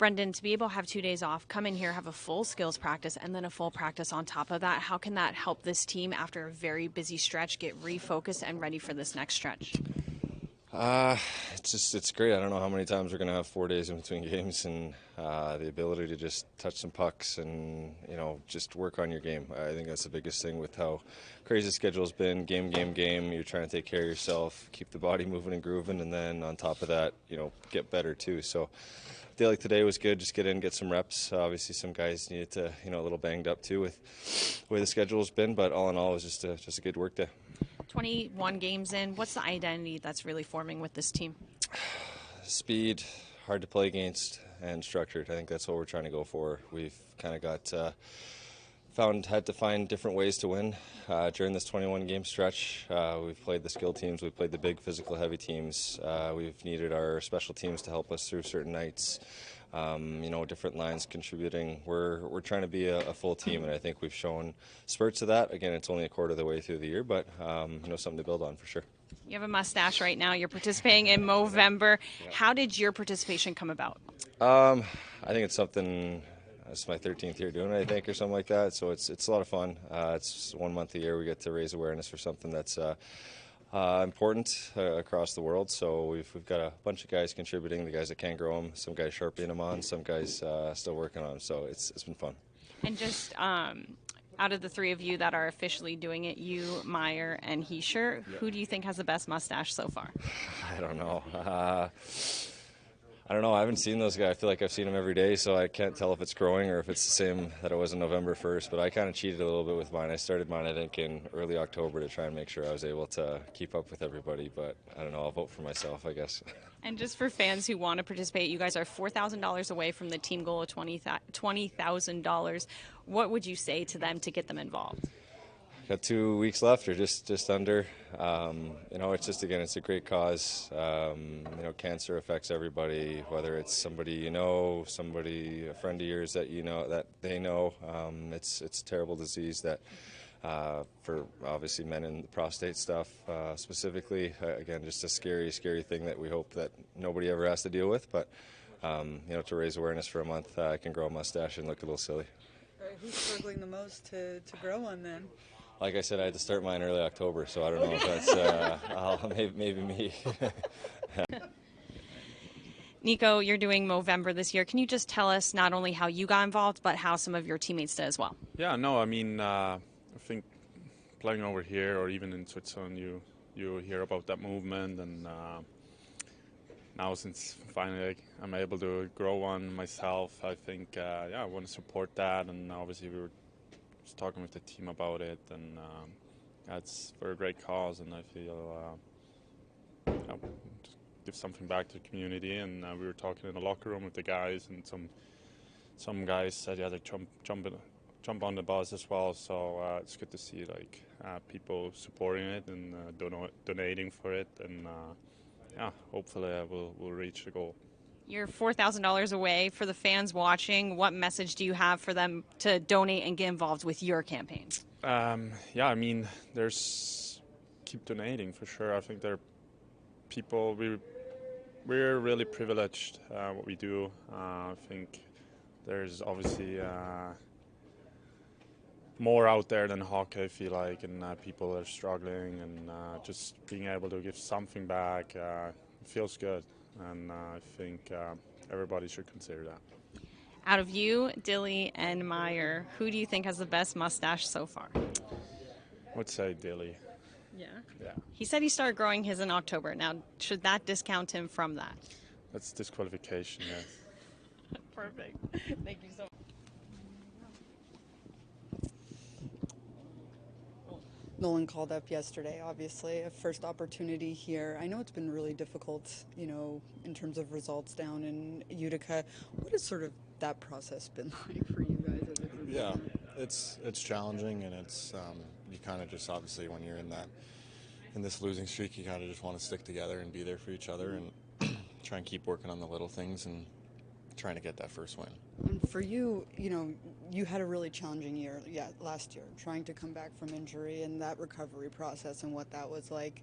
Brendan, to be able to have 2 days off, come in here, have a full skills practice, and then a full practice on top of that, how can that help this team after a very busy stretch get refocused and ready for this next stretch? It's great. I don't know how many times we're going to have 4 days in between games, and the ability to just touch some pucks and, just work on your game. I think that's the biggest thing with how crazy the schedule's been. Game. You're trying to take care of yourself, keep the body moving and grooving, and then on top of that, get better too. So a day like today was good. Just get in, get some reps. Obviously, some guys needed to, a little banged up too with the way the schedule's been, but all in all, it was just a good work day. 21 games in, what's the identity that's really forming with this team? Speed, hard to play against, and structured. I think that's what we're trying to go for. We've kind of had to find different ways to win during this 21-game stretch. We've played the skilled teams, we've played the big physical heavy teams. We've needed our special teams to help us through certain nights. Different lines contributing. We're trying to be a full team, and I think we've shown spurts of that. Again, it's only a quarter of the way through the year, but something to build on for sure. You have a mustache right now. You're participating in Movember. How did your participation come about? I think it's something. It's my 13th year doing it, I think, or something like that. So it's a lot of fun. It's 1 month a year we get to raise awareness for something that's important across the world. So we've got a bunch of guys contributing. The guys that can't grow them, some guys sharpening them on, some guys still working on them. So it's been fun. And just out of the three of you that are officially doing it, you, Meyer, and Hischier, who do you think has the best mustache so far? I don't know. I don't know. I haven't seen those guys. I feel like I've seen them every day, so I can't tell if it's growing or if it's the same that it was on November 1st. But I kind of cheated a little bit with mine. I started mine, I think, in early October to try and make sure I was able to keep up with everybody. But I don't know. I'll vote for myself, I guess. And just for fans who want to participate, you guys are $4,000 away from the team goal of $20,000. What would you say to them to get them involved? Got 2 weeks left, or just under. It's just, again, it's a great cause. Cancer affects everybody, whether it's somebody a friend of yours that that they know. It's a terrible disease that, for obviously men in the prostate stuff specifically, again, just a scary thing that we hope that nobody ever has to deal with. But to raise awareness for a month, I can grow a mustache and look a little silly. All right, who's struggling the most to grow one then? Like I said, I had to start mine early October, so I don't know if that's maybe me. Nico, you're doing Movember this year. Can you just tell us not only how you got involved, but how some of your teammates did as well? Yeah, no, I mean, I think playing over here or even in Switzerland, you hear about that movement, and now since finally I'm able to grow one myself, I think, I want to support that, and obviously we were just talking with the team about it, and it's for a great cause, and I feel just give something back to the community. And we were talking in the locker room with the guys, and some guys said, yeah, they jump on the bus as well. So it's good to see people supporting it and donating for it, and hopefully we'll reach the goal. You're $4,000 away. For the fans watching, what message do you have for them to donate and get involved with your campaign? I mean, keep donating for sure. I think there are people, we're really privileged what we do. I think there's obviously more out there than hockey, I feel like, and people are struggling, and just being able to give something back feels good. And I think everybody should consider that. Out of you, Dillon, and Meyer, who do you think has the best mustache so far? I would say Dillon. Yeah? Yeah. He said he started growing his in October. Now, should that discount him from that? That's disqualification, yes. Perfect. Thank you so much. Nolan called up yesterday, obviously, a first opportunity here. I know it's been really difficult, in terms of results down in Utica. What has sort of that process been like for you guys as a group? Yeah, it's challenging, and it's you kind of just, obviously, when you're in this losing streak, you kind of just want to stick together and be there for each other and try and keep working on the little things and trying to get that first win. And for you, you had a really challenging year, last year, trying to come back from injury and that recovery process and what that was like.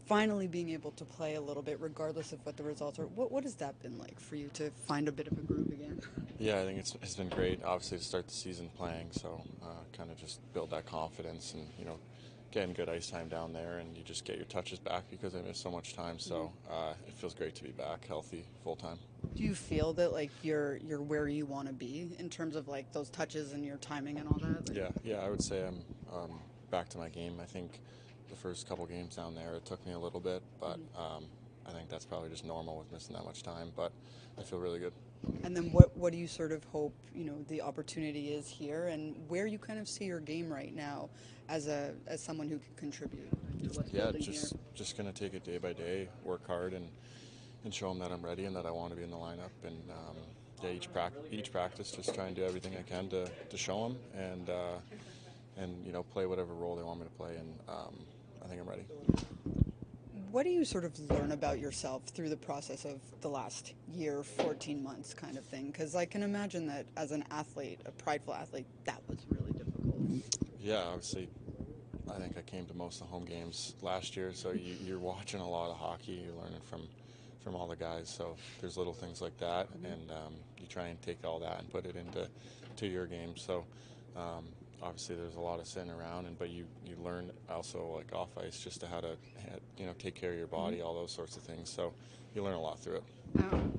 finally being able to play a little bit regardless of what the results are. What has that been like for you to find a bit of a groove again? Yeah, I think it's been great, obviously, to start the season playing, so kind of just build that confidence and, getting good ice time down there, and you just get your touches back because I missed so much time, so it feels great to be back healthy full-time. Do you feel that like you're where you want to be in terms of like those touches and your timing and all that? Yeah, I would say I'm back to my game. I think the first couple games down there, it took me a little bit, but I think that's probably just normal with missing that much time, but I feel really good. And then what do you sort of hope, the opportunity is here, and where you kind of see your game right now as someone who can contribute to what's building here? Just going to take it day by day, work hard, and show them that I'm ready and that I want to be in the lineup. And each practice, just try and do everything I can to show them and play whatever role they want me to play. And I think I'm ready. What do you sort of learn about yourself through the process of the last year, 14 months kind of thing? Because I can imagine that as an athlete, a prideful athlete, that was really difficult. Yeah, obviously, I think I came to most of the home games last year, so you're watching a lot of hockey, you're learning from all the guys, so there's little things like that, and you try and take all that and put it into your game. So obviously there's a lot of sitting around, but you learn also like off ice just to how to take care of your body, all those sorts of things. So you learn a lot through it.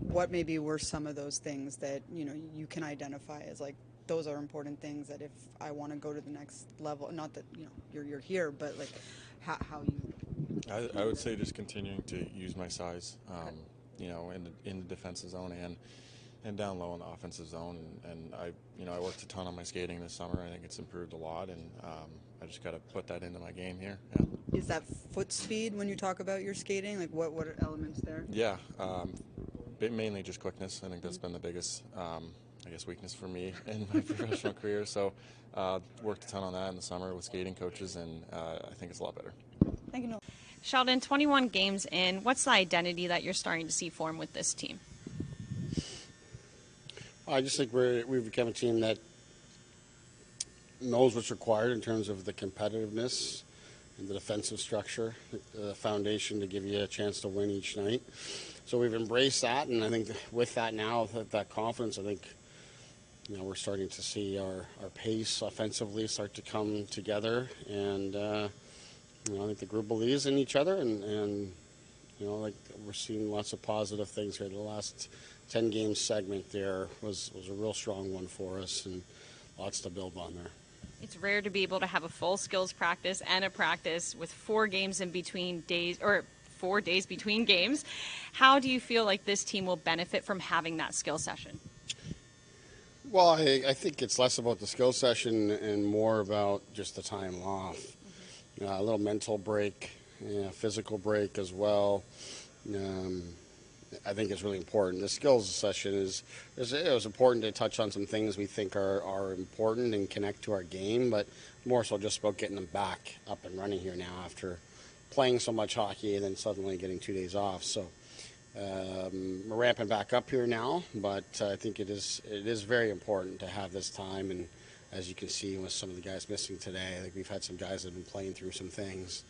What maybe were some of those things that you can identify as like those are important things that if I want to go to the next level, not that you're here, but like how you. I would say just continuing to use my size, in the defensive zone and down low in the offensive zone, and I worked a ton on my skating this summer. I think it's improved a lot, and I just got to put that into my game here. Yeah. Is that foot speed when you talk about your skating? Like what are elements there? Yeah, mainly just quickness. I think that's been the biggest, weakness for me in my professional career. So worked a ton on that in the summer with skating coaches, and I think it's a lot better. Thank you, Noel. Sheldon, 21 games in, what's the identity that you're starting to see form with this team? I just think we've become a team that knows what's required in terms of the competitiveness and the defensive structure, the foundation to give you a chance to win each night. So we've embraced that, and I think with that now, that confidence, I think we're starting to see our pace offensively start to come together, and I think the group believes in each other, and we're seeing lots of positive things here. The last 10-game segment there was a real strong one for us, and lots to build on there. It's rare to be able to have a full skills practice and a practice with 4 games in between days, or 4 days between games. How do you feel like this team will benefit from having that skill session? Well, I think it's less about the skill session and more about just the time off. A little mental break, physical break as well. I think it's really important. The skills session it was important to touch on some things we think are important and connect to our game, but more so just about getting them back up and running here now after playing so much hockey and then suddenly getting 2 days off. So we're ramping back up here now, but I think it is very important to have this time. And as you can see with some of the guys missing today, I think we've had some guys that have been playing through some things,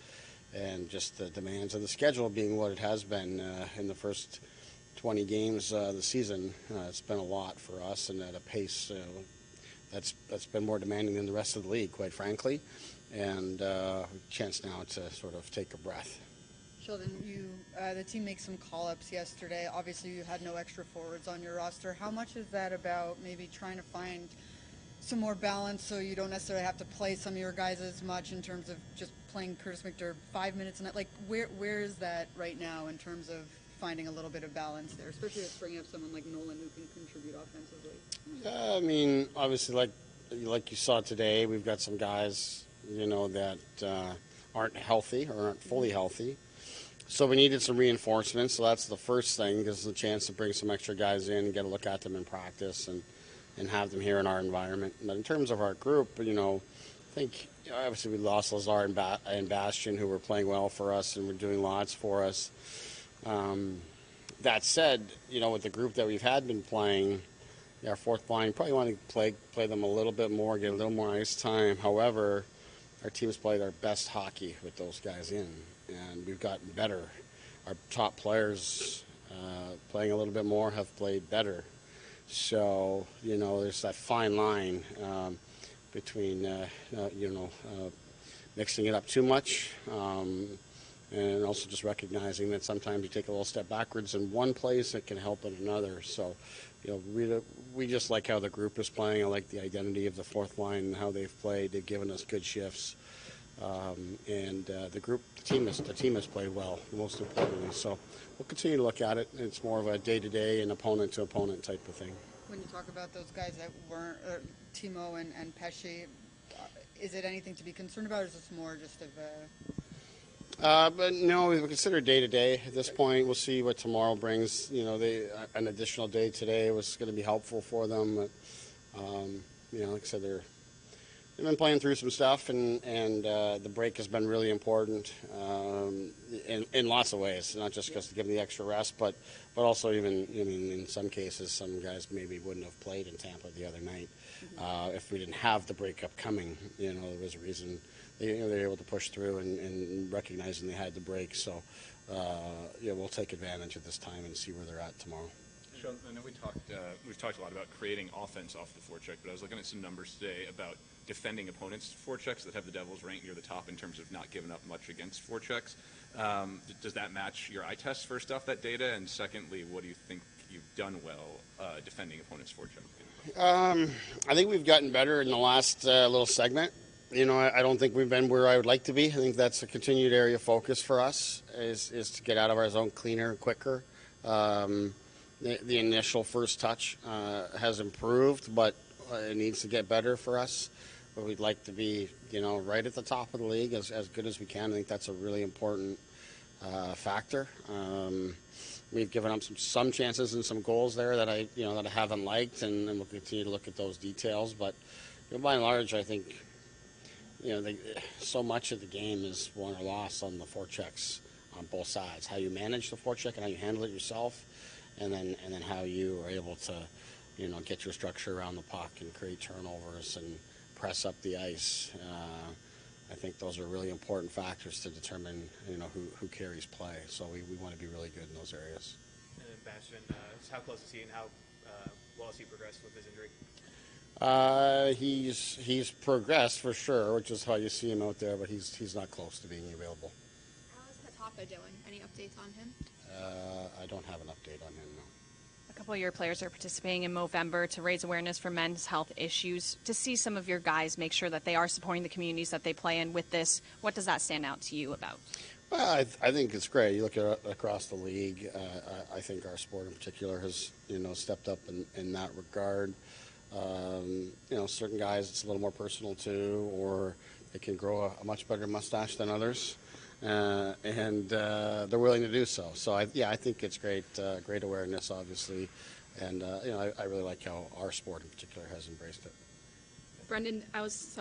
and just the demands of the schedule being what it has been in the first 20 games this season. It's been a lot for us, and at a pace that's been more demanding than the rest of the league, quite frankly, and a chance now to sort of take a breath. Sheldon, the team makes some call-ups yesterday. Obviously, you had no extra forwards on your roster. How much is that about maybe trying to find some more balance so you don't necessarily have to play some of your guys as much in terms of just playing Curtis McDermott 5 minutes a night? Like, where is that right now in terms of finding a little bit of balance there, especially with bringing up someone like Nolan who can contribute offensively? Yeah, I mean, obviously, like you saw today, we've got some guys, that aren't healthy or aren't fully healthy. So we needed some reinforcements. So that's the first thing, gives us a chance to bring some extra guys in and get a look at them in practice and have them here in our environment. But in terms of our group, I think obviously we lost Lazar and Bastian, who were playing well for us and were doing lots for us. That said, with the group that we've been playing, our fourth line, probably want to play them a little bit more, get a little more ice time. However, our team's played our best hockey with those guys in. and we've gotten better. Our top players playing a little bit more have played better. So, there's that fine line between, mixing it up too much and also just recognizing that sometimes you take a little step backwards in one place, it can help in another. So, we just like how the group is playing. I like the identity of the fourth line and how they've played. They've given us good shifts. And the team has played well, most importantly. So we'll continue to look at it. It's more of a day-to-day and opponent-to-opponent type of thing. When you talk about those guys that weren't, Timo and Pesce, is it anything to be concerned about, or is this more just of a... But no, we consider day-to-day at this point. We'll see what tomorrow brings. An additional day today was going to be helpful for them. But, like I said, they've been playing through some stuff, and the break has been really important in lots of ways. Not just because to give them the extra rest, but also even in some cases, some guys maybe wouldn't have played in Tampa the other night if we didn't have the breakup coming. There was a reason they were able to push through and recognizing they had the break. So we'll take advantage of this time and see where they're at tomorrow. Sean, I know we've talked a lot about creating offense off the forecheck, but I was looking at some numbers today about defending opponents' forechecks that have the Devils ranked near the top in terms of not giving up much against forechecks. Does that match your eye test, first off, that data? And secondly, what do you think you've done well defending opponents' forechecks? I think we've gotten better in the last little segment. I don't think we've been where I would like to be. I think that's a continued area of focus for us is to get out of our zone cleaner and quicker. The initial first touch has improved, but it needs to get better for us. But we'd like to be, right at the top of the league as good as we can. I think that's a really important factor. We've given up some chances and some goals there that I haven't liked, and we'll continue to look at those details. But by and large, I think so much of the game is won or lost on the forechecks on both sides. How you manage the forecheck and how you handle it yourself, and then how you are able to, get your structure around the puck and create turnovers and press up the ice. I think those are really important factors to determine, who carries play. So we want to be really good in those areas. And then Bastian, how close is he, and how well has he progressed with his injury? He's progressed for sure, which is how you see him out there, but he's not close to being available. How is Keefe doing? Any updates on him? I don't have an update on him, no. A couple of your players are participating in Movember to raise awareness for men's health issues. To see some of your guys make sure that they are supporting the communities that they play in with this, what does that stand out to you about? Well, I think it's great. You look at across the league. I think our sport in particular has stepped up in that regard. Certain guys it's a little more personal to, or they can grow a much better mustache than others, and they're willing to do so. So I think it's great awareness, obviously, and I really like how our sport in particular has embraced it. Brendan, I was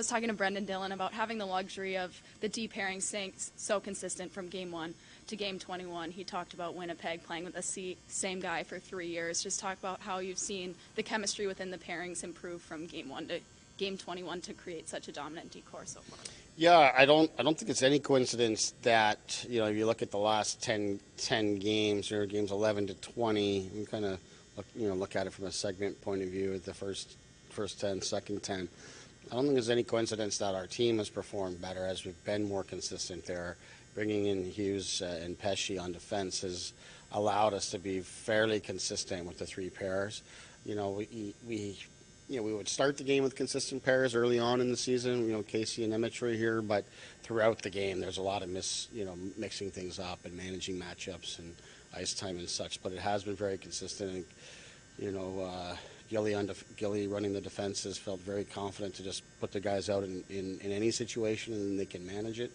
talking to Brendan Dillon about having the luxury of the D pairing staying so consistent from game 1 to game 21. He talked about Winnipeg playing with the same guy for 3 years. Just talk about how you've seen the chemistry within the pairings improve from game 1 to game 21 to create such a dominant decor so far. Yeah, I don't think it's any coincidence that if you look at the last 10 games or games 11 to 20, you kind of look at it from a segment point of view at the first 10, second 10. I don't think there's any coincidence that our team has performed better as we've been more consistent there. Bringing in Hughes and Pesce on defense has allowed us to be fairly consistent with the three pairs. We would start the game with consistent pairs early on in the season. Casey and Emmett were here, but throughout the game, there's a lot of mixing things up and managing matchups and ice time and such. But it has been very consistent. Gilly running the defenses felt very confident to just put the guys out in any situation and they can manage it.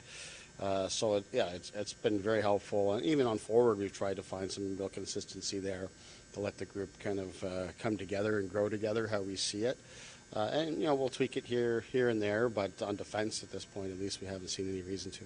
It's been very helpful. And even on forward, we've tried to find some real consistency there to let the group kind of come together and grow together how we see it. We'll tweak it here and there, but on defense at this point, at least we haven't seen any reason to.